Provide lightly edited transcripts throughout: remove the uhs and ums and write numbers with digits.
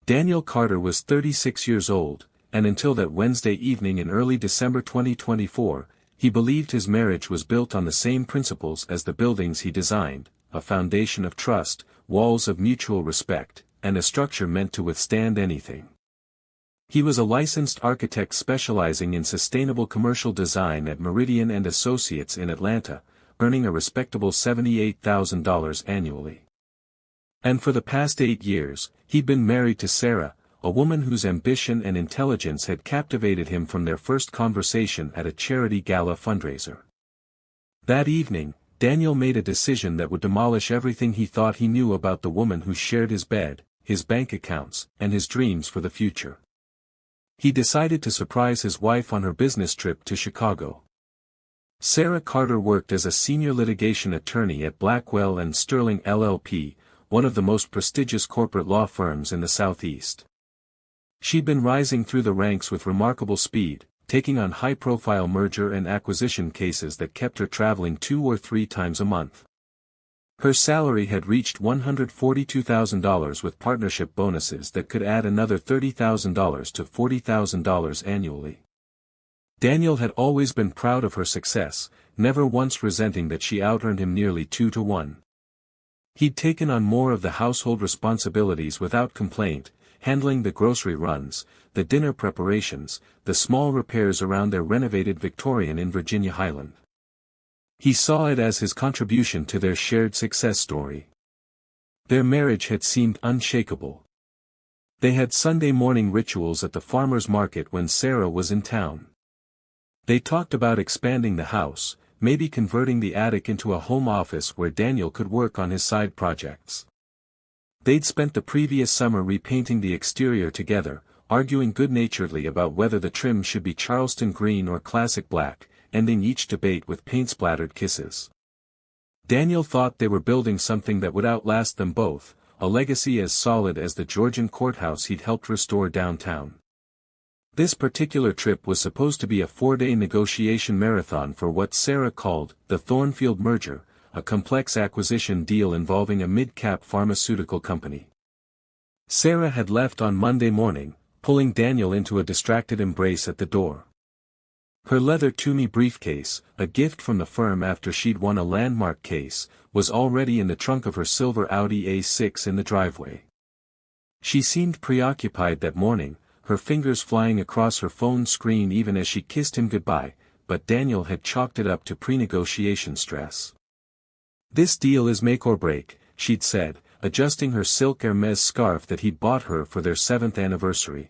Daniel Carter was 36 years old, and until that Wednesday evening in early December 2024, he believed his marriage was built on the same principles as the buildings he designed, a foundation of trust, walls of mutual respect, and a structure meant to withstand anything. He was a licensed architect specializing in sustainable commercial design at Meridian and Associates in Atlanta, earning a respectable $78,000 annually. And for the past 8 years, he'd been married to Sarah, a woman whose ambition and intelligence had captivated him from their first conversation at a charity gala fundraiser. That evening, Daniel made a decision that would demolish everything he thought he knew about the woman who shared his bed, his bank accounts, and his dreams for the future. He decided to surprise his wife on her business trip to Chicago. Sarah Carter worked as a senior litigation attorney at Blackwell and Sterling LLP, one of the most prestigious corporate law firms in the Southeast. She'd been rising through the ranks with remarkable speed, taking on high-profile merger and acquisition cases that kept her traveling 2 or 3 times a month. Her salary had reached $142,000 with partnership bonuses that could add another $30,000 to $40,000 annually. Daniel had always been proud of her success, never once resenting that she out-earned him nearly 2 to 1. He'd taken on more of the household responsibilities without complaint, handling the grocery runs, the dinner preparations, the small repairs around their renovated Victorian in Virginia Highland. He saw it as his contribution to their shared success story. Their marriage had seemed unshakable. They had Sunday morning rituals at the farmer's market when Sarah was in town. They talked about expanding the house, maybe converting the attic into a home office where Daniel could work on his side projects. They'd spent the previous summer repainting the exterior together, arguing good-naturedly about whether the trim should be Charleston green or classic black, ending each debate with paint-splattered kisses. Daniel thought they were building something that would outlast them both, a legacy as solid as the Georgian courthouse he'd helped restore downtown. This particular trip was supposed to be a 4-day negotiation marathon for what Sarah called the Thornfield merger, a complex acquisition deal involving a mid-cap pharmaceutical company. Sarah had left on Monday morning, pulling Daniel into a distracted embrace at the door. Her leather Toomey briefcase, a gift from the firm after she'd won a landmark case, was already in the trunk of her silver Audi A6 in the driveway. She seemed preoccupied that morning, her fingers flying across her phone screen even as she kissed him goodbye, but Daniel had chalked it up to pre-negotiation stress. "This deal is make or break," she'd said, adjusting her silk Hermes scarf that he'd bought her for their 7th anniversary.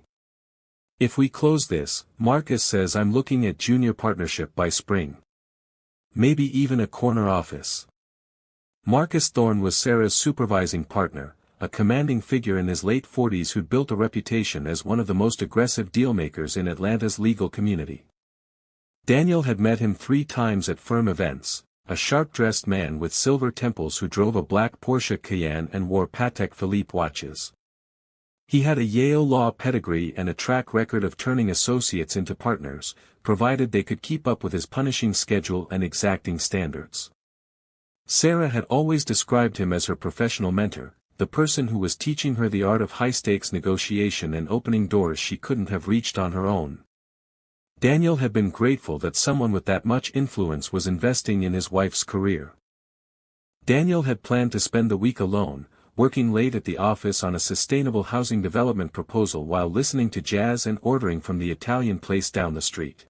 "If we close this, Marcus says I'm looking at junior partnership by spring. Maybe even a corner office." Marcus Thorne was Sarah's supervising partner, a commanding figure in his late 40s who'd built a reputation as one of the most aggressive dealmakers in Atlanta's legal community. Daniel had met him 3 times at firm events, a sharp-dressed man with silver temples who drove a black Porsche Cayenne and wore Patek Philippe watches. He had a Yale law pedigree and a track record of turning associates into partners, provided they could keep up with his punishing schedule and exacting standards. Sarah had always described him as her professional mentor, the person who was teaching her the art of high-stakes negotiation and opening doors she couldn't have reached on her own. Daniel had been grateful that someone with that much influence was investing in his wife's career. Daniel had planned to spend the week alone, working late at the office on a sustainable housing development proposal while listening to jazz and ordering from the Italian place down the street.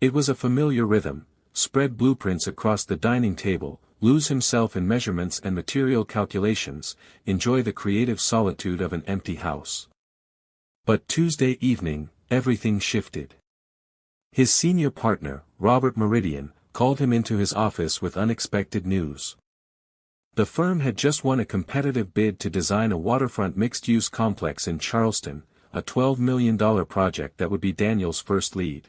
It was a familiar rhythm: spread blueprints across the dining table, lose himself in measurements and material calculations, enjoy the creative solitude of an empty house. But Tuesday evening, everything shifted. His senior partner, Robert Meridian, called him into his office with unexpected news. The firm had just won a competitive bid to design a waterfront mixed-use complex in Charleston, a $12 million project that would be Daniel's first lead.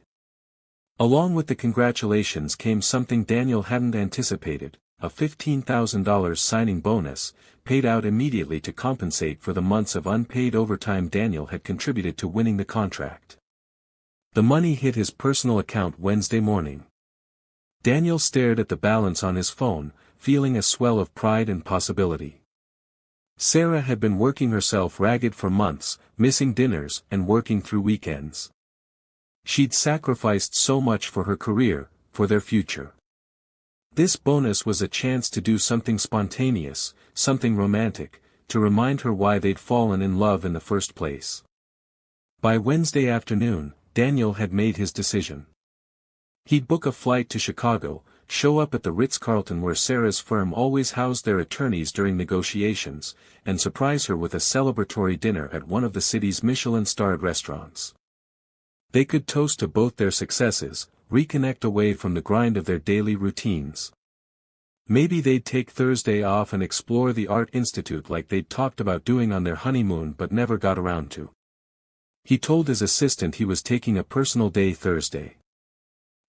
Along with the congratulations came something Daniel hadn't anticipated: a $15,000 signing bonus, paid out immediately to compensate for the months of unpaid overtime Daniel had contributed to winning the contract. The money hit his personal account Wednesday morning. Daniel stared at the balance on his phone, feeling a swell of pride and possibility. Sarah had been working herself ragged for months, missing dinners and working through weekends. She'd sacrificed so much for her career, for their future. This bonus was a chance to do something spontaneous, something romantic, to remind her why they'd fallen in love in the first place. By Wednesday afternoon, Daniel had made his decision. He'd book a flight to Chicago, show up at the Ritz-Carlton where Sarah's firm always housed their attorneys during negotiations, and surprise her with a celebratory dinner at one of the city's Michelin-starred restaurants. They could toast to both their successes, reconnect away from the grind of their daily routines. Maybe they'd take Thursday off and explore the Art Institute like they'd talked about doing on their honeymoon but never got around to. He told his assistant he was taking a personal day Thursday.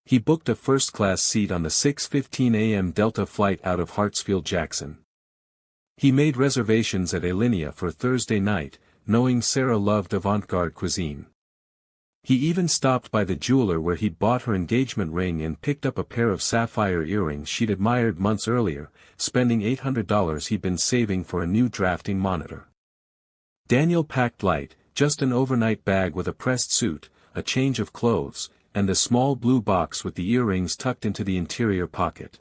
He booked a first-class seat on the 6:15 a.m. Delta flight out of Hartsfield-Jackson. He made reservations at Alinea for Thursday night, knowing Sarah loved avant-garde cuisine. He even stopped by the jeweler where he'd bought her engagement ring and picked up a pair of sapphire earrings she'd admired months earlier, spending $800 he'd been saving for a new drafting monitor. Daniel packed light, just an overnight bag with a pressed suit, a change of clothes, and a small blue box with the earrings tucked into the interior pocket.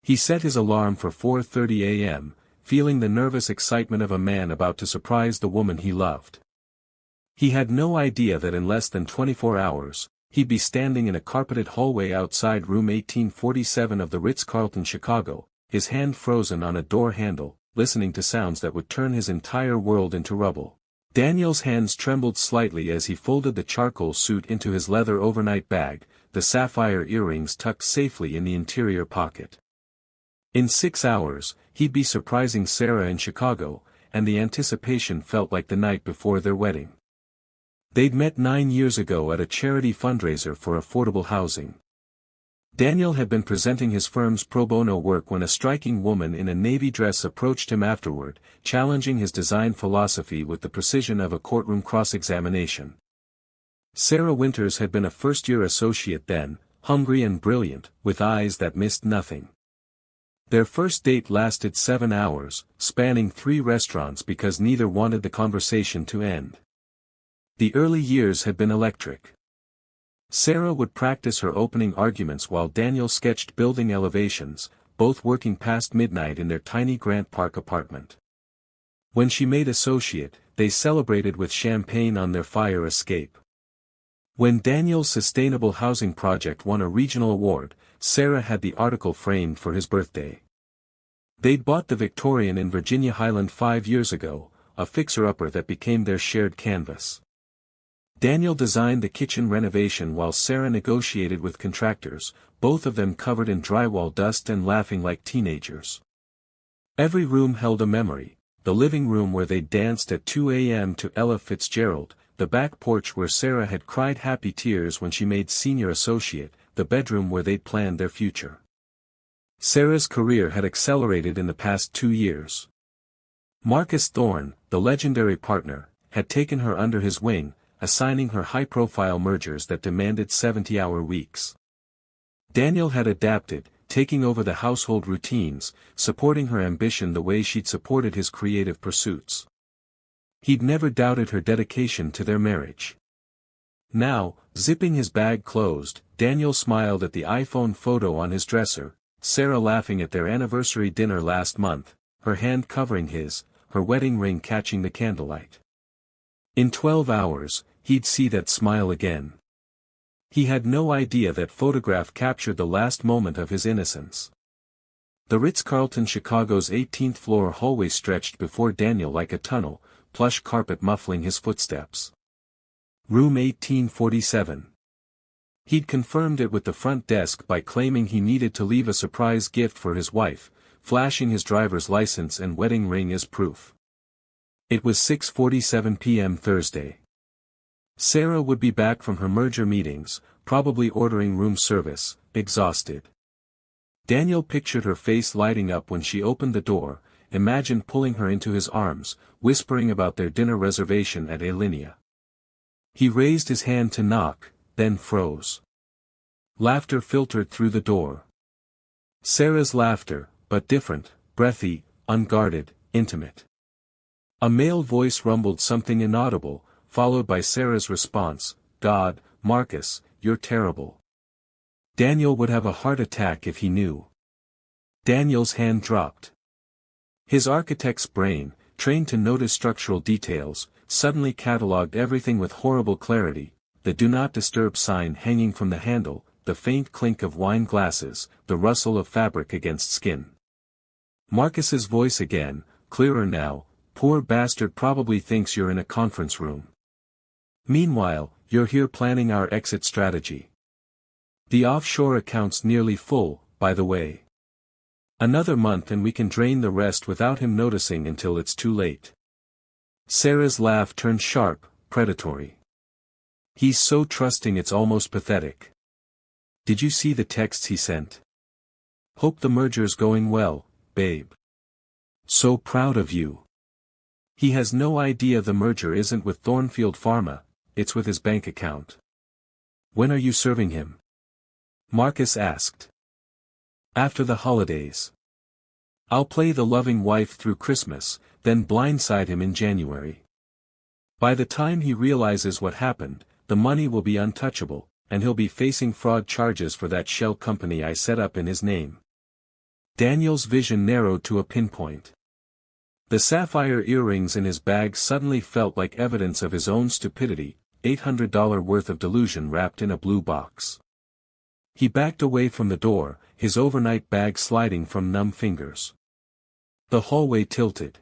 He set his alarm for 4:30 a.m., feeling the nervous excitement of a man about to surprise the woman he loved. He had no idea that in less than 24 hours, he'd be standing in a carpeted hallway outside room 1847 of the Ritz-Carlton Chicago, his hand frozen on a door handle, listening to sounds that would turn his entire world into rubble. Daniel's hands trembled slightly as he folded the charcoal suit into his leather overnight bag, the sapphire earrings tucked safely in the interior pocket. In 6 hours, he'd be surprising Sarah in Chicago, and the anticipation felt like the night before their wedding. They'd met 9 years ago at a charity fundraiser for affordable housing. Daniel had been presenting his firm's pro bono work when a striking woman in a navy dress approached him afterward, challenging his design philosophy with the precision of a courtroom cross-examination. Sarah Winters had been a first-year associate then, hungry and brilliant, with eyes that missed nothing. Their first date lasted 7 hours, spanning 3 restaurants because neither wanted the conversation to end. The early years had been electric. Sarah would practice her opening arguments while Daniel sketched building elevations, both working past midnight in their tiny Grant Park apartment. When she made associate, they celebrated with champagne on their fire escape. When Daniel's sustainable housing project won a regional award, Sarah had the article framed for his birthday. They'd bought the Victorian in Virginia Highland 5 years ago, a fixer-upper that became their shared canvas. Daniel designed the kitchen renovation while Sarah negotiated with contractors, both of them covered in drywall dust and laughing like teenagers. Every room held a memory: the living room where they danced at 2 a.m. to Ella Fitzgerald, the back porch where Sarah had cried happy tears when she made senior associate, the bedroom where they'd planned their future. Sarah's career had accelerated in the past 2 years. Marcus Thorne, the legendary partner, had taken her under his wing, assigning her high-profile mergers that demanded 70-hour weeks. Daniel had adapted, taking over the household routines, supporting her ambition the way she'd supported his creative pursuits. He'd never doubted her dedication to their marriage. Now, zipping his bag closed, Daniel smiled at the iPhone photo on his dresser, Sarah laughing at their anniversary dinner last month, her hand covering his, her wedding ring catching the candlelight. In 12 hours, he'd see that smile again. He had no idea that photograph captured the last moment of his innocence. The Ritz-Carlton Chicago's 18th floor hallway stretched before Daniel like a tunnel, plush carpet muffling his footsteps. Room 1847. He'd confirmed it with the front desk by claiming he needed to leave a surprise gift for his wife, flashing his driver's license and wedding ring as proof. It was 6:47 p.m. Thursday. Sarah would be back from her merger meetings, probably ordering room service, exhausted. Daniel pictured her face lighting up when she opened the door, imagined pulling her into his arms, whispering about their dinner reservation at Alinea. He raised his hand to knock, then froze. Laughter filtered through the door. Sarah's laughter, but different, breathy, unguarded, intimate. A male voice rumbled something inaudible, followed by Sarah's response, "God, Marcus, you're terrible." Daniel would have a heart attack if he knew. Daniel's hand dropped. His architect's brain, trained to notice structural details, suddenly catalogued everything with horrible clarity: the "do not disturb" sign hanging from the handle, the faint clink of wine glasses, the rustle of fabric against skin. Marcus's voice again, clearer now: "Poor bastard probably thinks you're in a conference room. Meanwhile, you're here planning our exit strategy. The offshore account's nearly full, by the way. Another month and we can drain the rest without him noticing until it's too late." Sarah's laugh turned sharp, predatory. "He's so trusting it's almost pathetic. Did you see the texts he sent? Hope the merger's going well, babe. So proud of you. He has no idea the merger isn't with Thornfield Pharma, it's with his bank account. When are you serving him?" Marcus asked. "After the holidays. I'll play the loving wife through Christmas, then blindside him in January. By the time he realizes what happened, the money will be untouchable, and he'll be facing fraud charges for that shell company I set up in his name." Daniel's vision narrowed to a pinpoint. The sapphire earrings in his bag suddenly felt like evidence of his own stupidity, $800 worth of delusion wrapped in a blue box. He backed away from the door, his overnight bag sliding from numb fingers. The hallway tilted.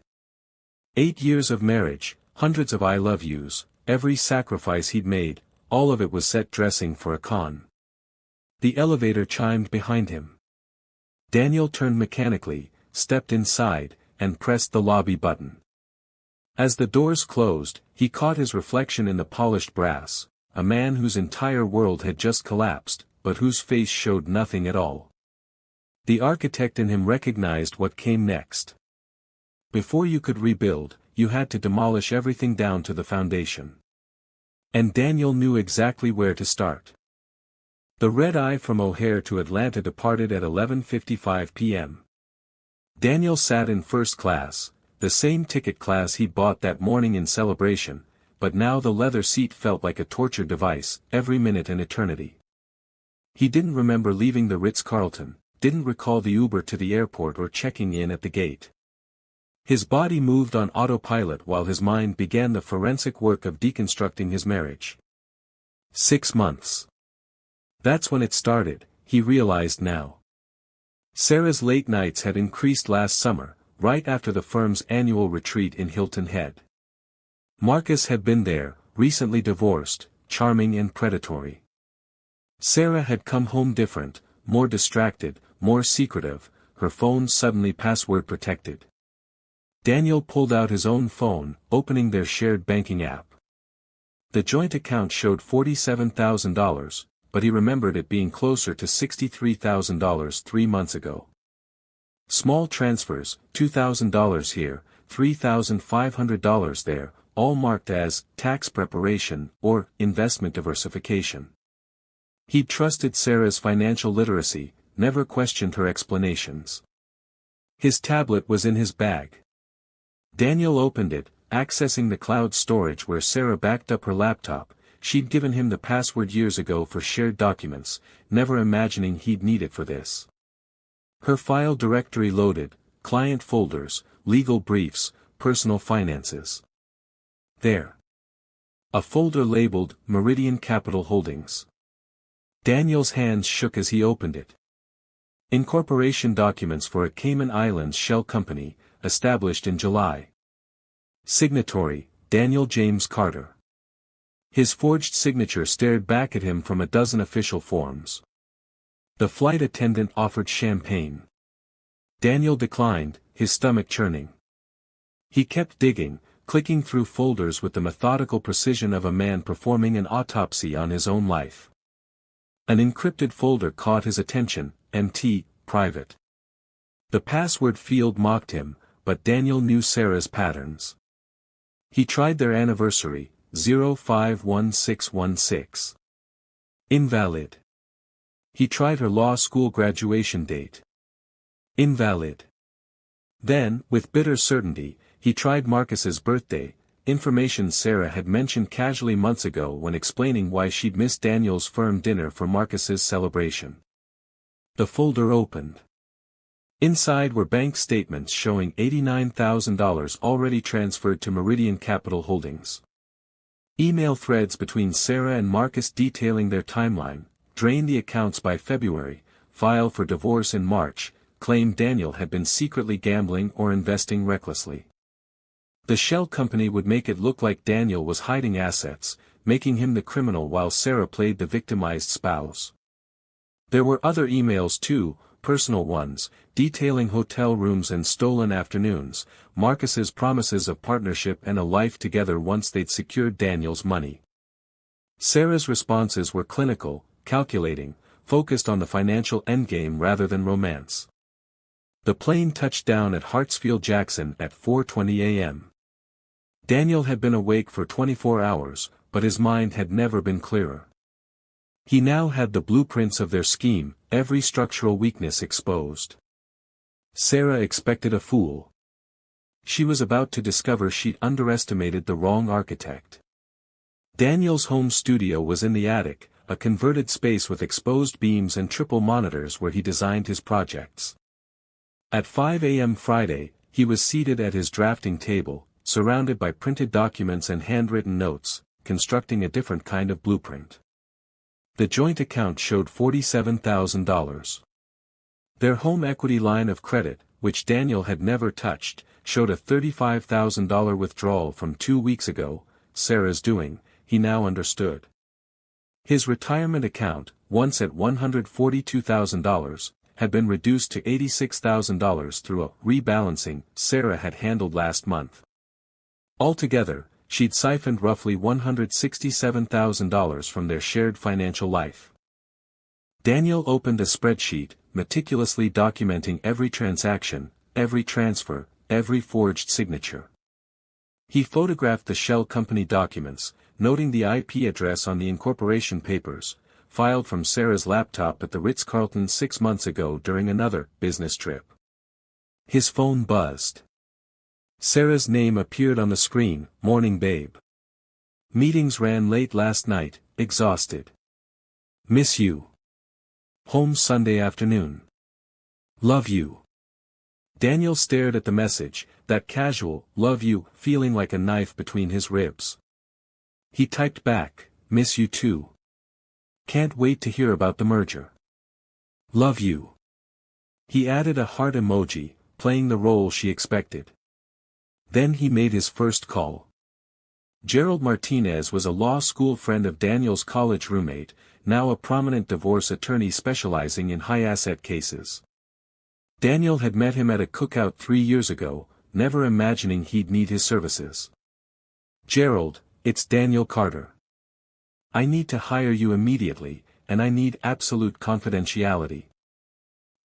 8 years of marriage, hundreds of "I love yous," every sacrifice he'd made, all of it was set dressing for a con. The elevator chimed behind him. Daniel turned mechanically, stepped inside, and pressed the lobby button. As the doors closed, he caught his reflection in the polished brass, a man whose entire world had just collapsed, but whose face showed nothing at all. The architect in him recognized what came next. Before you could rebuild, you had to demolish everything down to the foundation. And Daniel knew exactly where to start. The red-eye from O'Hare to Atlanta departed at 11:55 p.m. Daniel sat in first class, the same ticket class he'd bought that morning in celebration, but now the leather seat felt like a torture device, every minute an eternity. He didn't remember leaving the Ritz-Carlton, didn't recall the Uber to the airport or checking in at the gate. His body moved on autopilot while his mind began the forensic work of deconstructing his marriage. 6 months. That's when it started, he realized now. Sarah's late nights had increased last summer, right after the firm's annual retreat in Hilton Head. Marcus had been there, recently divorced, charming and predatory. Sarah had come home different, more distracted, more secretive, her phone suddenly password protected. Daniel pulled out his own phone, opening their shared banking app. The joint account showed $47,000, but he remembered it being closer to $63,000 3 months ago. Small transfers, $2,000 here, $3,500 there, all marked as tax preparation or investment diversification. He'd trusted Sarah's financial literacy, never questioned her explanations. His tablet was in his bag. Daniel opened it, accessing the cloud storage where Sarah backed up her laptop. She'd given him the password years ago for shared documents, never imagining he'd need it for this. Her file directory loaded, client folders, legal briefs, personal finances. There. A folder labeled Meridian Capital Holdings. Daniel's hands shook as he opened it. Incorporation documents for a Cayman Islands shell company, established in July. Signatory, Daniel James Carter. His forged signature stared back at him from a dozen official forms. The flight attendant offered champagne. Daniel declined, his stomach churning. He kept digging, clicking through folders with the methodical precision of a man performing an autopsy on his own life. An encrypted folder caught his attention, MT, private. The password field mocked him, but Daniel knew Sarah's patterns. He tried their anniversary, 051616. Invalid. He tried her law school graduation date. Invalid. Then, with bitter certainty, He tried Marcus's birthday, information Sarah had mentioned casually months ago when explaining why she'd missed Daniel's firm dinner for Marcus's celebration. The folder opened. Inside were bank statements showing $89,000 already transferred to Meridian Capital Holdings. Email threads between Sarah and Marcus detailing their timeline: drain the accounts by February, file for divorce in March, claim Daniel had been secretly gambling or investing recklessly. The shell company would make it look like Daniel was hiding assets, making him the criminal while Sarah played the victimized spouse. There were other emails too, personal ones, detailing hotel rooms and stolen afternoons, Marcus's promises of partnership and a life together once they'd secured Daniel's money. Sarah's responses were clinical, calculating, focused on the financial endgame rather than romance. The plane touched down at Hartsfield-Jackson at 4:20 a.m. Daniel had been awake for 24 hours, but his mind had never been clearer. He now had the blueprints of their scheme, every structural weakness exposed. Sarah expected a fool. She was about to discover she'd underestimated the wrong architect. Daniel's home studio was in the attic, a converted space with exposed beams and triple monitors where he designed his projects. At 5 a.m. Friday, he was seated at his drafting table, surrounded by printed documents and handwritten notes, constructing a different kind of blueprint. The joint account showed $47,000. Their home equity line of credit, which Daniel had never touched, showed a $35,000 withdrawal from 2 weeks ago, Sarah's doing, he now understood. His retirement account, once at $142,000, had been reduced to $86,000 through a rebalancing Sarah had handled last month. Altogether, she'd siphoned roughly $167,000 from their shared financial life. Daniel opened a spreadsheet, meticulously documenting every transaction, every transfer, every forged signature. He photographed the shell company documents, noting the IP address on the incorporation papers, filed from Sarah's laptop at the Ritz-Carlton 6 months ago during another business trip. His phone buzzed. Sarah's name appeared on the screen, "Morning babe. Meetings ran late last night, exhausted. Miss you. Home Sunday afternoon. Love you." Daniel stared at the message, that casual, "love you," feeling like a knife between his ribs. He typed back, "miss you too. Can't wait to hear about the merger. Love you." He added a heart emoji, playing the role she expected. Then he made his first call. Gerald Martinez was a law school friend of Daniel's college roommate, now a prominent divorce attorney specializing in high-asset cases. Daniel had met him at a cookout 3 years ago, never imagining he'd need his services. "Gerald, it's Daniel Carter. I need to hire you immediately, and I need absolute confidentiality."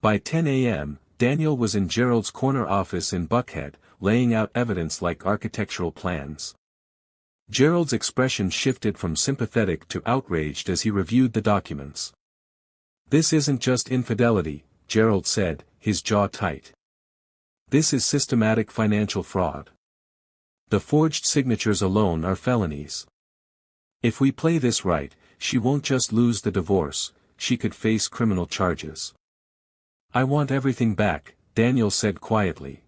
By 10 a.m., Daniel was in Gerald's corner office in Buckhead, laying out evidence like architectural plans. Gerald's expression shifted from sympathetic to outraged as he reviewed the documents. "This isn't just infidelity," Gerald said, his jaw tight. "This is systematic financial fraud. The forged signatures alone are felonies. If we play this right, she won't just lose the divorce, she could face criminal charges." "I want everything back," Daniel said quietly.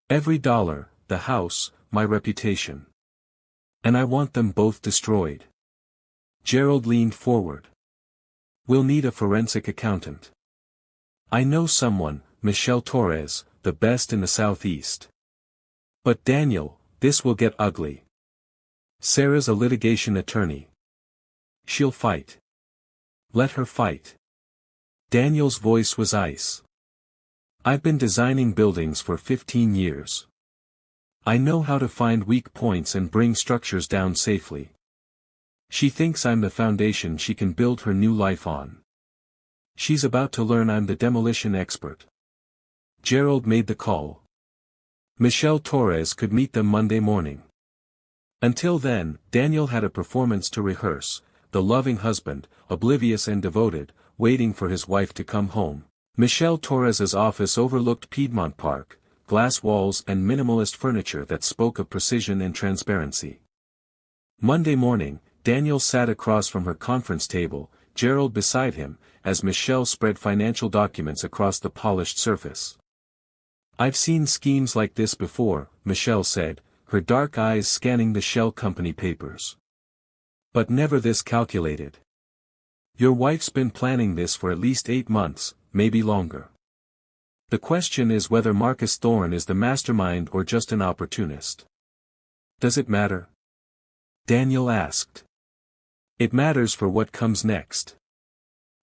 "Every dollar, the house, my reputation. And I want them both destroyed." Gerald leaned forward. "We'll need a forensic accountant. I know someone, Michelle Torres, the best in the Southeast." "But Daniel, this will get ugly. Sarah's a litigation attorney. She'll fight. Let her fight." Daniel's voice was ice. "I've been designing buildings for 15 years. I know how to find weak points and bring structures down safely. She thinks I'm the foundation she can build her new life on. She's about to learn I'm the demolition expert." Gerald made the call. Michelle Torres could meet them Monday morning. Until then, Daniel had a performance to rehearse, the loving husband, oblivious and devoted, waiting for his wife to come home. Michelle Torres's office overlooked Piedmont Park, glass walls and minimalist furniture that spoke of precision and transparency. Monday morning, Daniel sat across from her conference table, Gerald beside him, as Michelle spread financial documents across the polished surface. "I've seen schemes like this before," Michelle said, her dark eyes scanning the shell company papers. "But never this calculated. Your wife's been planning this for at least 8 months, maybe longer. The question is whether Marcus Thorne is the mastermind or just an opportunist." "Does it matter?" Daniel asked. "It matters for what comes next."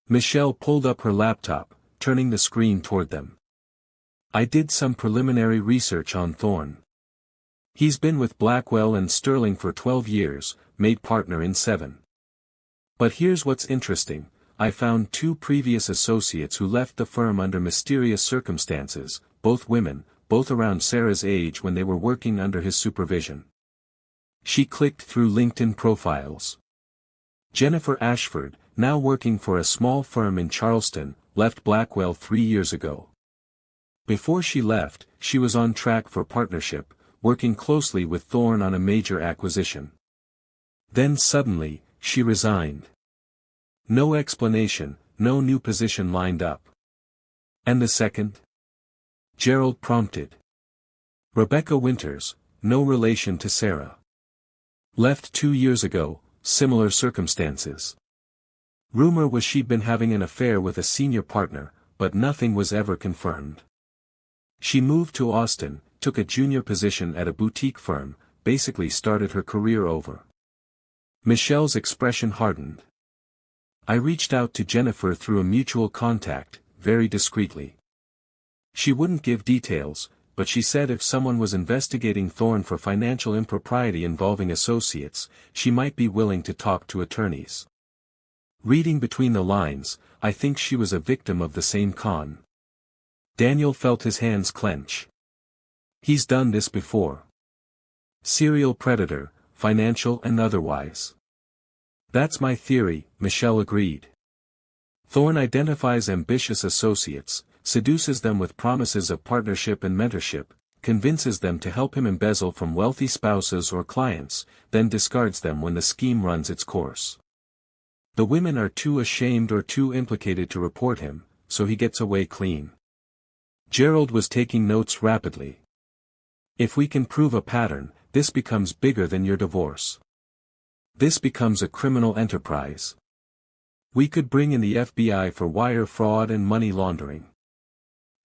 Michelle pulled up her laptop, turning the screen toward them. "I did some preliminary research on Thorne. He's been with Blackwell and Sterling for 12 years, made partner in 7. But here's what's interesting, I found 2 previous associates who left the firm under mysterious circumstances, both women, both around Sarah's age when they were working under his supervision." She clicked through LinkedIn profiles. Jennifer Ashford, now working for a small firm in Charleston, left Blackwell 3 years ago. Before she left, she was on track for partnership, working closely with Thorne on a major acquisition. Then suddenly, she resigned. No explanation, no new position lined up. "And the second?" Gerald prompted. "Rebecca Winters, no relation to Sarah. Left 2 years ago, similar circumstances. Rumor was she'd been having an affair with a senior partner, but nothing was ever confirmed. She moved to Austin, took a junior position at a boutique firm, basically started her career over." Michelle's expression hardened. "I reached out to Jennifer through a mutual contact, very discreetly. She wouldn't give details, but she said if someone was investigating Thorne for financial impropriety involving associates, she might be willing to talk to attorneys. Reading between the lines, I think she was a victim of the same con." Daniel felt his hands clench. He's done this before. Serial predator, financial and otherwise. "That's my theory," Michelle agreed. Thorne identifies ambitious associates, seduces them with promises of partnership and mentorship, convinces them to help him embezzle from wealthy spouses or clients, then discards them when the scheme runs its course. The women are too ashamed or too implicated to report him, so he gets away clean. Gerald was taking notes rapidly. "If we can prove a pattern, this becomes bigger than your divorce. This becomes a criminal enterprise. We could bring in the FBI for wire fraud and money laundering."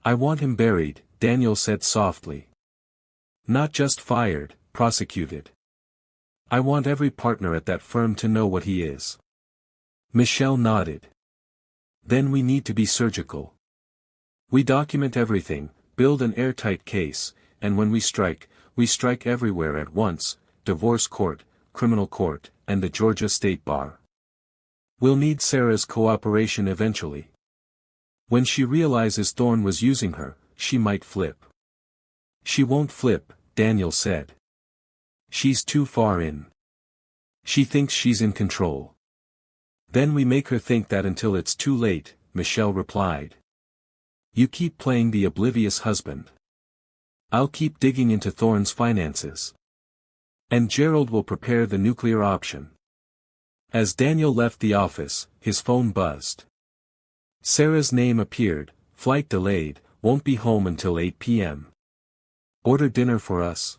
"I want him buried," Daniel said softly. "Not just fired, prosecuted. I want every partner at that firm to know what he is." Michelle nodded. "Then we need to be surgical. We document everything, build an airtight case, and when we strike everywhere at once, divorce court, criminal court, and the Georgia State Bar. We'll need Sarah's cooperation eventually. When she realizes Thorne was using her, she might flip." "She won't flip," Daniel said. "She's too far in. She thinks she's in control." "Then we make her think that until it's too late," Michelle replied. "You keep playing the oblivious husband. I'll keep digging into Thorne's finances. And Gerald will prepare the nuclear option." As Daniel left the office, his phone buzzed. Sarah's name appeared, "Flight delayed, won't be home until 8 p.m. Order dinner for us.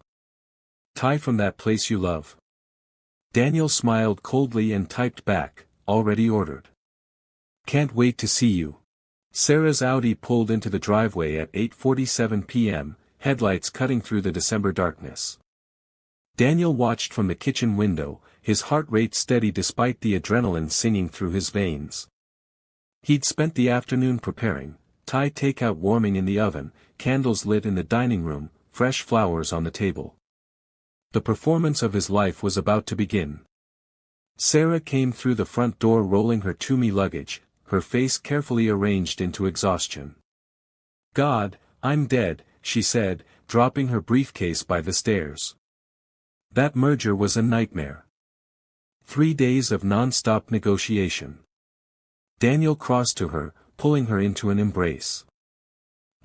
Thai from that place you love." Daniel smiled coldly and typed back, "Already ordered. Can't wait to see you." Sarah's Audi pulled into the driveway at 8:47 p.m., headlights cutting through the December darkness. Daniel watched from the kitchen window, his heart rate steady despite the adrenaline singing through his veins. He'd spent the afternoon preparing, Thai takeout warming in the oven, candles lit in the dining room, fresh flowers on the table. The performance of his life was about to begin. Sarah came through the front door rolling her Toomey luggage, her face carefully arranged into exhaustion. "God, I'm dead," she said, dropping her briefcase by the stairs. That merger was a nightmare. 3 days of non-stop negotiation. Daniel crossed to her, pulling her into an embrace.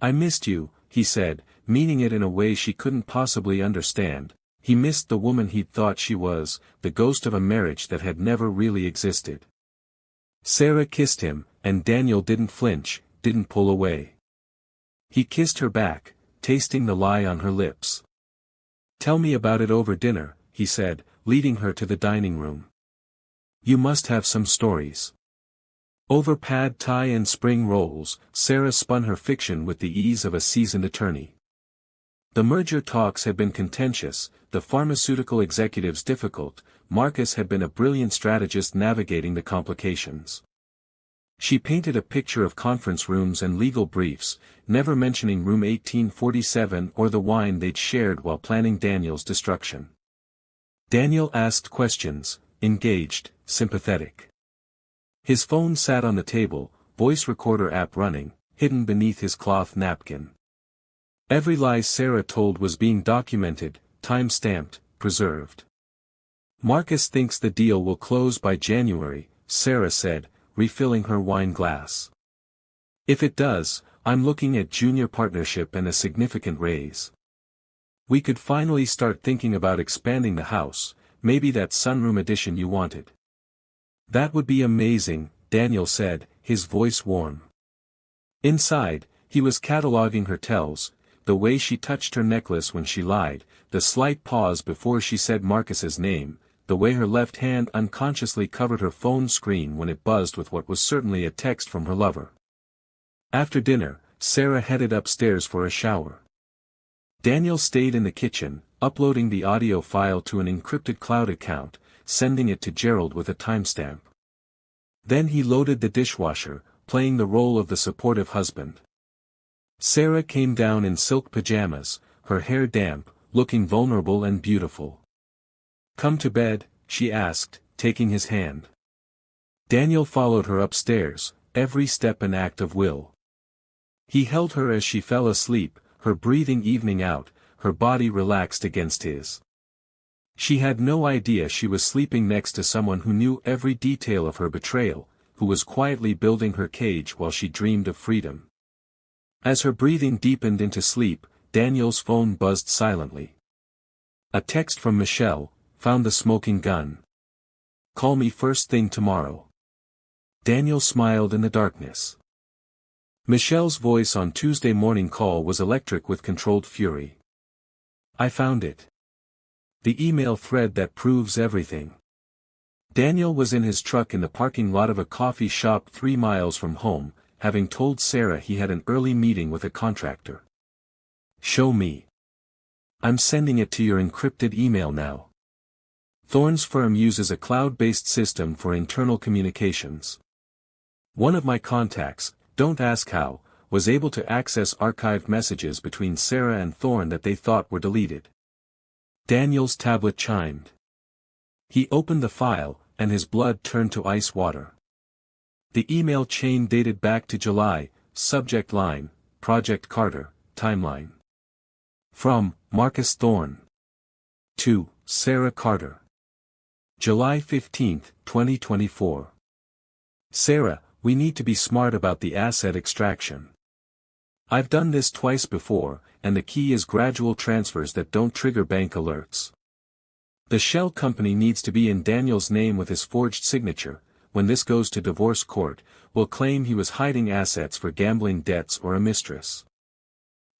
"I missed you," he said, meaning it in a way she couldn't possibly understand. He missed the woman he'd thought she was, the ghost of a marriage that had never really existed. Sarah kissed him, and Daniel didn't flinch, didn't pull away. He kissed her back, tasting the lie on her lips. "Tell me about it over dinner," he said, leading her to the dining room. "You must have some stories." Over pad thai and spring rolls, Sarah spun her fiction with the ease of a seasoned attorney. The merger talks had been contentious, the pharmaceutical executives difficult. Marcus had been a brilliant strategist navigating the complications. She painted a picture of conference rooms and legal briefs, never mentioning room 1847 or the wine they'd shared while planning Daniel's destruction. Daniel asked questions, engaged, sympathetic. His phone sat on the table, voice recorder app running, hidden beneath his cloth napkin. Every lie Sarah told was being documented, time-stamped, preserved. "Marcus thinks the deal will close by January," Sarah said, refilling her wine glass. "If it does, I'm looking at junior partnership and a significant raise. We could finally start thinking about expanding the house, maybe that sunroom addition you wanted." "That would be amazing," Daniel said, his voice warm. Inside, he was cataloging her tells, the way she touched her necklace when she lied, the slight pause before she said Marcus's name, the way her left hand unconsciously covered her phone screen when it buzzed with what was certainly a text from her lover. After dinner, Sarah headed upstairs for a shower. Daniel stayed in the kitchen, uploading the audio file to an encrypted cloud account, sending it to Gerald with a timestamp. Then he loaded the dishwasher, playing the role of the supportive husband. Sarah came down in silk pajamas, her hair damp, looking vulnerable and beautiful. "Come to bed?" she asked, taking his hand. Daniel followed her upstairs, every step an act of will. He held her as she fell asleep, her breathing evening out, her body relaxed against his. She had no idea she was sleeping next to someone who knew every detail of her betrayal, who was quietly building her cage while she dreamed of freedom. As her breathing deepened into sleep, Daniel's phone buzzed silently. A text from Michelle: "Found the smoking gun. Call me first thing tomorrow." Daniel smiled in the darkness. Michelle's voice on Tuesday morning call was electric with controlled fury. "I found it. The email thread that proves everything." Daniel was in his truck in the parking lot of a coffee shop 3 miles from home, having told Sarah he had an early meeting with a contractor. "Show me. I'm sending it to your encrypted email now." Thorne's firm uses a cloud-based system for internal communications. One of my contacts, don't ask how, was able to access archived messages between Sarah and Thorne that they thought were deleted. Daniel's tablet chimed. He opened the file, and his blood turned to ice water. The email chain dated back to July, subject line, Project Carter, timeline. From Marcus Thorne to Sarah Carter. July 15, 2024. Sarah, we need to be smart about the asset extraction. I've done this twice before, and the key is gradual transfers that don't trigger bank alerts. The shell company needs to be in Daniel's name with his forged signature. When this goes to divorce court, will claim he was hiding assets for gambling debts or a mistress.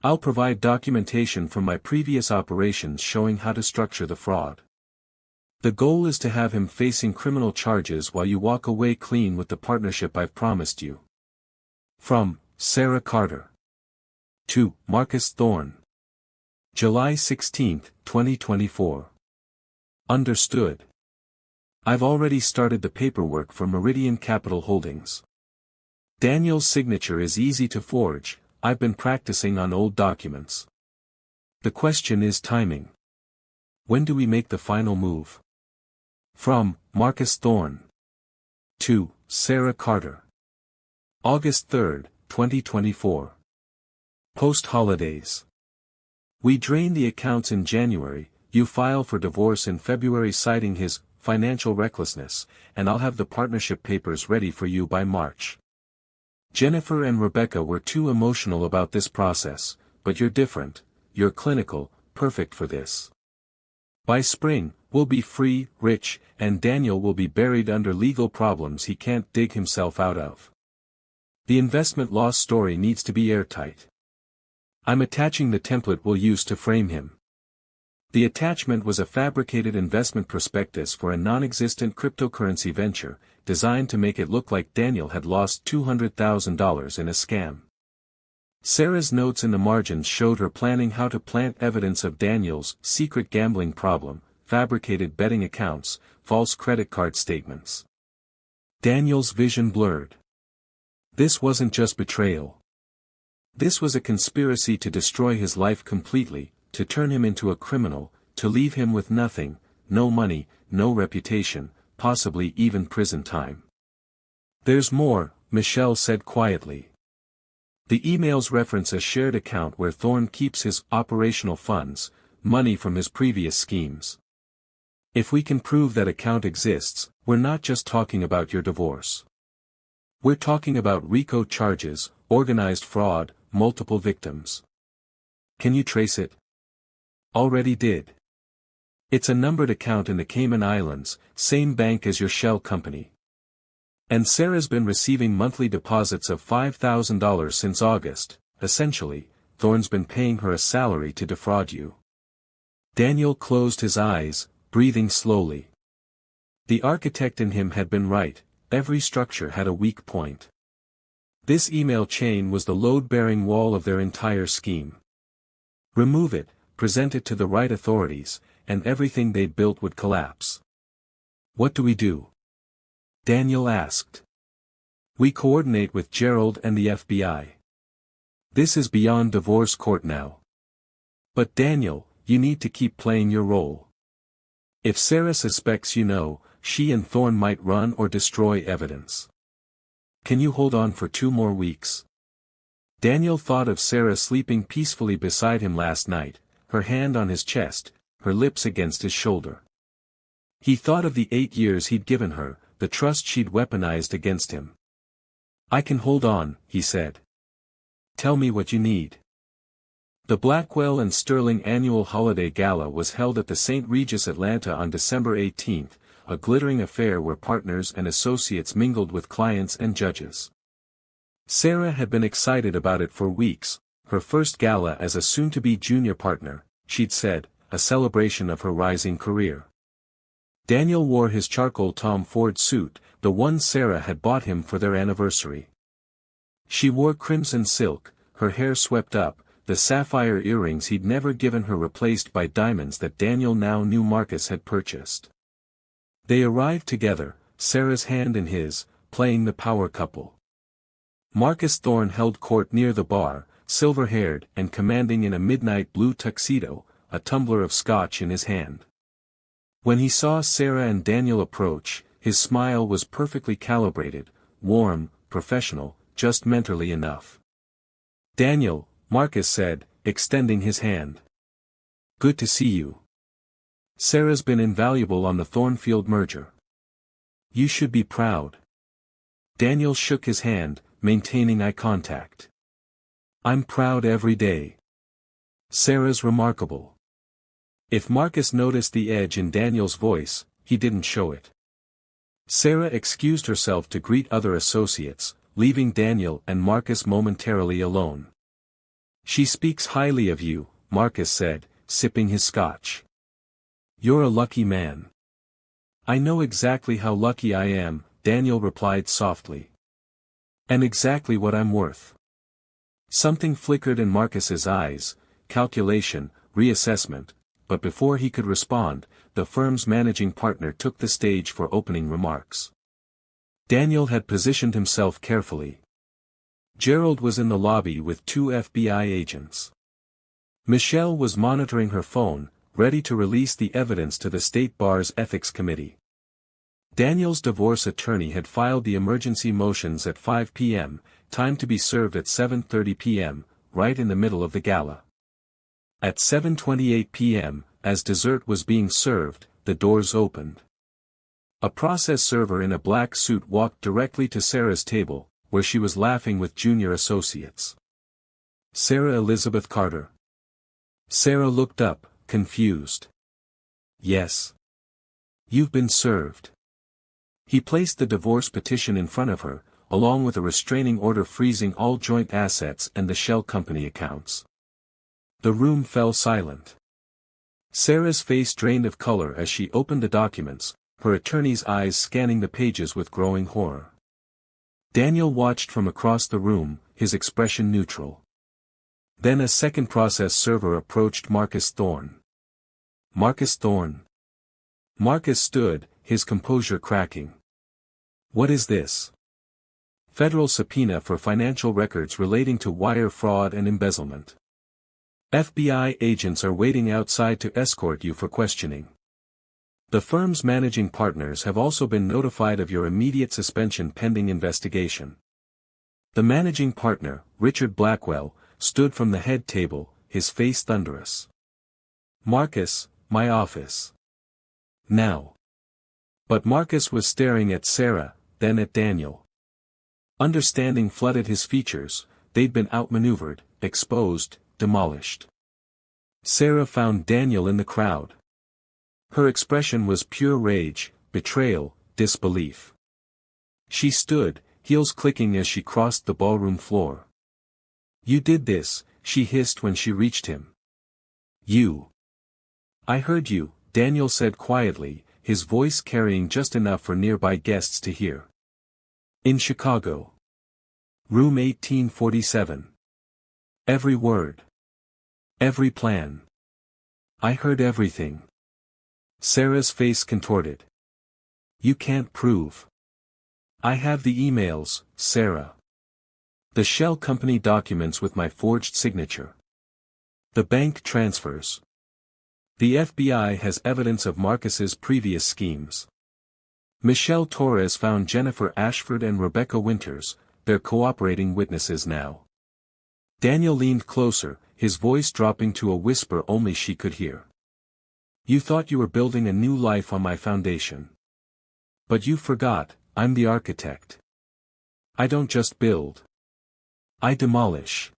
I'll provide documentation from my previous operations showing how to structure the fraud. The goal is to have him facing criminal charges while you walk away clean with the partnership I've promised you. From Sarah Carter to Marcus Thorne. July 16, 2024. Understood. I've already started the paperwork for Meridian Capital Holdings. Daniel's signature is easy to forge. I've been practicing on old documents. The question is timing. When do we make the final move? From Marcus Thorne to Sarah Carter. August 3, 2024. Post-holidays. We drain the accounts in January, you file for divorce in February citing his financial recklessness, and I'll have the partnership papers ready for you by March. Jennifer and Rebecca were too emotional about this process, but you're different. you're clinical, perfect for this. By spring, we'll be free, rich, and Daniel will be buried under legal problems he can't dig himself out of. The investment loss story needs to be airtight. I'm attaching the template we'll use to frame him. The attachment was a fabricated investment prospectus for a non-existent cryptocurrency venture, designed to make it look like Daniel had lost $200,000 in a scam. Sarah's notes in the margins showed her planning how to plant evidence of Daniel's secret gambling problem, fabricated betting accounts, false credit card statements. Daniel's vision blurred. This wasn't just betrayal. This was a conspiracy to destroy his life completely, to turn him into a criminal, to leave him with nothing, no money, no reputation, possibly even prison time. There's more, Michelle said quietly. The emails reference a shared account where Thorne keeps his operational funds, money from his previous schemes. If we can prove that account exists, we're not just talking about your divorce. We're talking about RICO charges, organized fraud, multiple victims. Can you trace it? Already did. It's a numbered account in the Cayman Islands, same bank as your shell company. And Sarah's been receiving monthly deposits of $5,000 since August. Essentially, Thorne's been paying her a salary to defraud you. Daniel closed his eyes, breathing slowly. The architect in him had been right, every structure had a weak point. This email chain was the load-bearing wall of their entire scheme. Remove it, present it to the right authorities, and everything they'd built would collapse. What do we do? Daniel asked. We coordinate with Gerald and the FBI. This is beyond divorce court now. But Daniel, you need to keep playing your role. If Sarah suspects you know, she and Thorne might run or destroy evidence. Can you hold on for 2 more weeks? Daniel thought of Sarah sleeping peacefully beside him last night, her hand on his chest, her lips against his shoulder. He thought of the 8 years he'd given her, the trust she'd weaponized against him. I can hold on, he said. Tell me what you need. The Blackwell and Sterling annual holiday gala was held at the St. Regis Atlanta on December 18, a glittering affair where partners and associates mingled with clients and judges. Sarah had been excited about it for weeks, her first gala as a soon-to-be junior partner, she'd said, a celebration of her rising career. Daniel wore his charcoal Tom Ford suit, the one Sarah had bought him for their anniversary. She wore crimson silk, her hair swept up, the sapphire earrings he'd never given her replaced by diamonds that Daniel now knew Marcus had purchased. They arrived together, Sarah's hand in his, playing the power couple. Marcus Thorne held court near the bar, silver-haired and commanding in a midnight blue tuxedo, a tumbler of scotch in his hand. When he saw Sarah and Daniel approach, his smile was perfectly calibrated, warm, professional, just mentorly enough. Daniel, Marcus said, extending his hand. Good to see you. Sarah's been invaluable on the Thornfield merger. You should be proud. Daniel shook his hand, maintaining eye contact. I'm proud every day. Sarah's remarkable. If Marcus noticed the edge in Daniel's voice, he didn't show it. Sarah excused herself to greet other associates, leaving Daniel and Marcus momentarily alone. She speaks highly of you, Marcus said, sipping his scotch. You're a lucky man. I know exactly how lucky I am, Daniel replied softly. And exactly what I'm worth. Something flickered in Marcus's eyes, calculation, reassessment, but before he could respond, the firm's managing partner took the stage for opening remarks. Daniel had positioned himself carefully. Gerald was in the lobby with 2 FBI agents. Michelle was monitoring her phone, ready to release the evidence to the State Bar's Ethics Committee. Daniel's divorce attorney had filed the emergency motions at 5 p.m., time to be served at 7:30 p.m., right in the middle of the gala. At 7:28 p.m., as dessert was being served, the doors opened. A process server in a black suit walked directly to Sarah's table, where she was laughing with junior associates. Sarah Elizabeth Carter. Sarah looked up, confused. Yes. You've been served. He placed the divorce petition in front of her, along with a restraining order freezing all joint assets and the shell company accounts. The room fell silent. Sarah's face drained of color as she opened the documents, her attorney's eyes scanning the pages with growing horror. Daniel watched from across the room, his expression neutral. Then a second process server approached Marcus Thorne. Marcus Thorne. Marcus stood, his composure cracking. What is this? Federal subpoena for financial records relating to wire fraud and embezzlement. FBI agents are waiting outside to escort you for questioning. The firm's managing partners have also been notified of your immediate suspension pending investigation. The managing partner, Richard Blackwell, stood from the head table, his face thunderous. Marcus, my office. Now. But Marcus was staring at Sarah, then at Daniel. Understanding flooded his features, they'd been outmaneuvered, exposed, demolished. Sarah found Daniel in the crowd. Her expression was pure rage, betrayal, disbelief. She stood, heels clicking as she crossed the ballroom floor. You did this, she hissed when she reached him. You. I heard you, Daniel said quietly, his voice carrying just enough for nearby guests to hear. In Chicago. Room 1847. Every word. Every plan. I heard everything. Sarah's face contorted. You can't prove. I have the emails, Sarah. The shell company documents with my forged signature. The bank transfers. The FBI has evidence of Marcus's previous schemes. Michelle Torres found Jennifer Ashford and Rebecca Winters, they're cooperating witnesses now. Daniel leaned closer, his voice dropping to a whisper only she could hear. You thought you were building a new life on my foundation. But you forgot, I'm the architect. I don't just build. I demolish.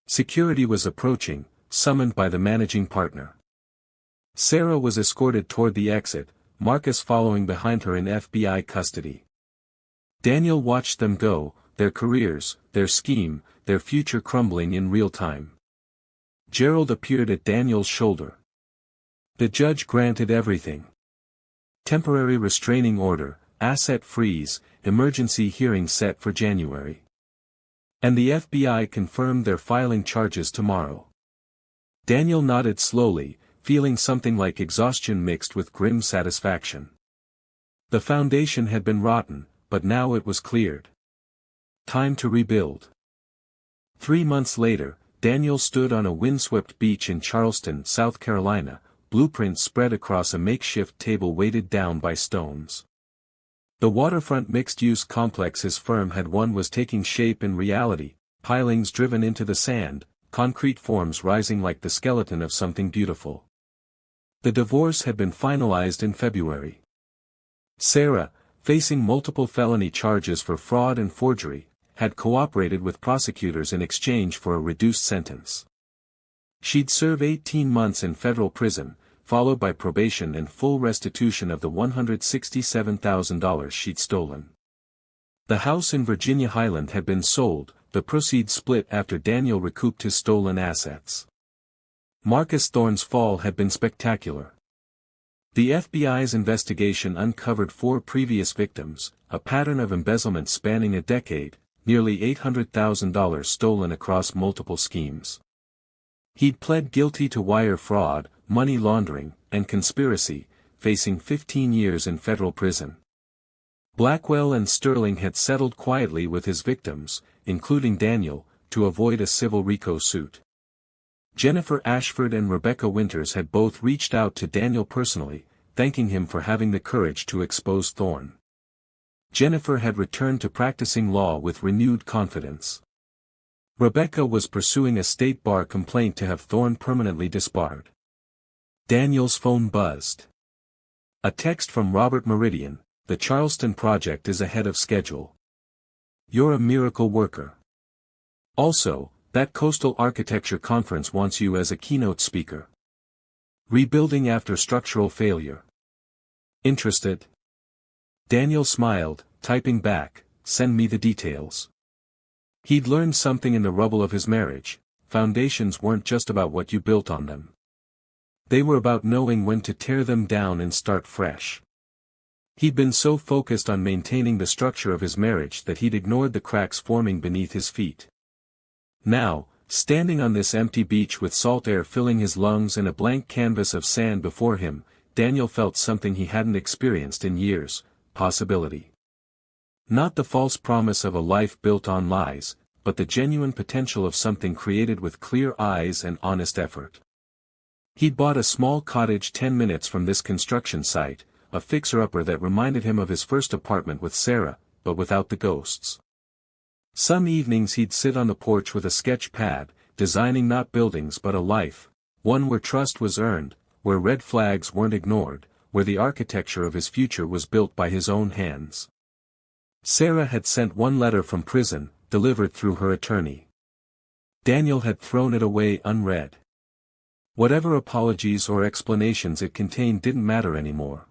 Security was approaching, summoned by the managing partner. Sarah was escorted toward the exit, Marcus following behind her in FBI custody. Daniel watched them go, their careers, their scheme, their future crumbling in real time. Gerald appeared at Daniel's shoulder. The judge granted everything. Temporary restraining order, asset freeze, emergency hearing set for January. And the FBI confirmed they're filing charges tomorrow. Daniel nodded slowly, feeling something like exhaustion mixed with grim satisfaction. The foundation had been rotten, but now it was cleared. Time to rebuild. 3 months later, Daniel stood on a windswept beach in Charleston, South Carolina, blueprints spread across a makeshift table weighted down by stones. The waterfront mixed-use complex his firm had won was taking shape in reality, pilings driven into the sand, concrete forms rising like the skeleton of something beautiful. The divorce had been finalized in February. Sarah, facing multiple felony charges for fraud and forgery, had cooperated with prosecutors in exchange for a reduced sentence. She'd serve 18 months in federal prison, followed by probation and full restitution of the $167,000 she'd stolen. The house in Virginia Highland had been sold, the proceeds split after Daniel recouped his stolen assets. Marcus Thorne's fall had been spectacular. The FBI's investigation uncovered 4 previous victims, a pattern of embezzlement spanning a decade, nearly $800,000 stolen across multiple schemes. He'd pled guilty to wire fraud, money laundering, and conspiracy, facing 15 years in federal prison. Blackwell and Sterling had settled quietly with his victims, including Daniel, to avoid a civil RICO suit. Jennifer Ashford and Rebecca Winters had both reached out to Daniel personally, thanking him for having the courage to expose Thorne. Jennifer had returned to practicing law with renewed confidence. Rebecca was pursuing a state bar complaint to have Thorne permanently disbarred. Daniel's phone buzzed. A text from Robert Meridian, the Charleston project is ahead of schedule. You're a miracle worker. Also, That coastal architecture conference wants you as a keynote speaker. Rebuilding after structural failure. Interested? Daniel smiled, typing back, "Send me the details." He'd learned something in the rubble of his marriage. Foundations weren't just about what you built on them. They were about knowing when to tear them down and start fresh. He'd been so focused on maintaining the structure of his marriage that he'd ignored the cracks forming beneath his feet. Now, standing on this empty beach with salt air filling his lungs and a blank canvas of sand before him, Daniel felt something he hadn't experienced in years: possibility. Not the false promise of a life built on lies, but the genuine potential of something created with clear eyes and honest effort. He'd bought a small cottage 10 minutes from this construction site, a fixer-upper that reminded him of his first apartment with Sarah, but without the ghosts. Some evenings he'd sit on the porch with a sketch pad, designing not buildings but a life, one where trust was earned, where red flags weren't ignored, where the architecture of his future was built by his own hands. Sarah had sent one letter from prison, delivered through her attorney. Daniel had thrown it away unread. Whatever apologies or explanations it contained didn't matter anymore.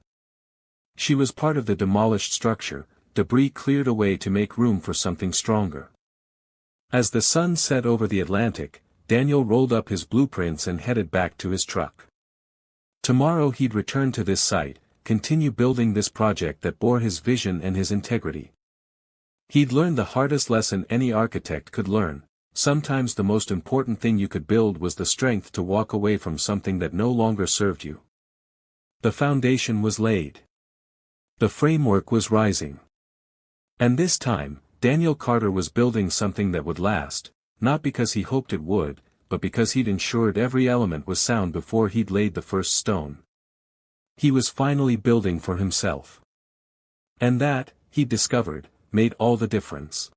She was part of the demolished structure, debris cleared away to make room for something stronger. As the sun set over the Atlantic, Daniel rolled up his blueprints and headed back to his truck. Tomorrow he'd return to this site, continue building this project that bore his vision and his integrity. He'd learned the hardest lesson any architect could learn: sometimes the most important thing you could build was the strength to walk away from something that no longer served you. The foundation was laid. The framework was rising. And this time, Daniel Carter was building something that would last, not because he hoped it would, but because he'd ensured every element was sound before he'd laid the first stone. He was finally building for himself. And that, he discovered, made all the difference.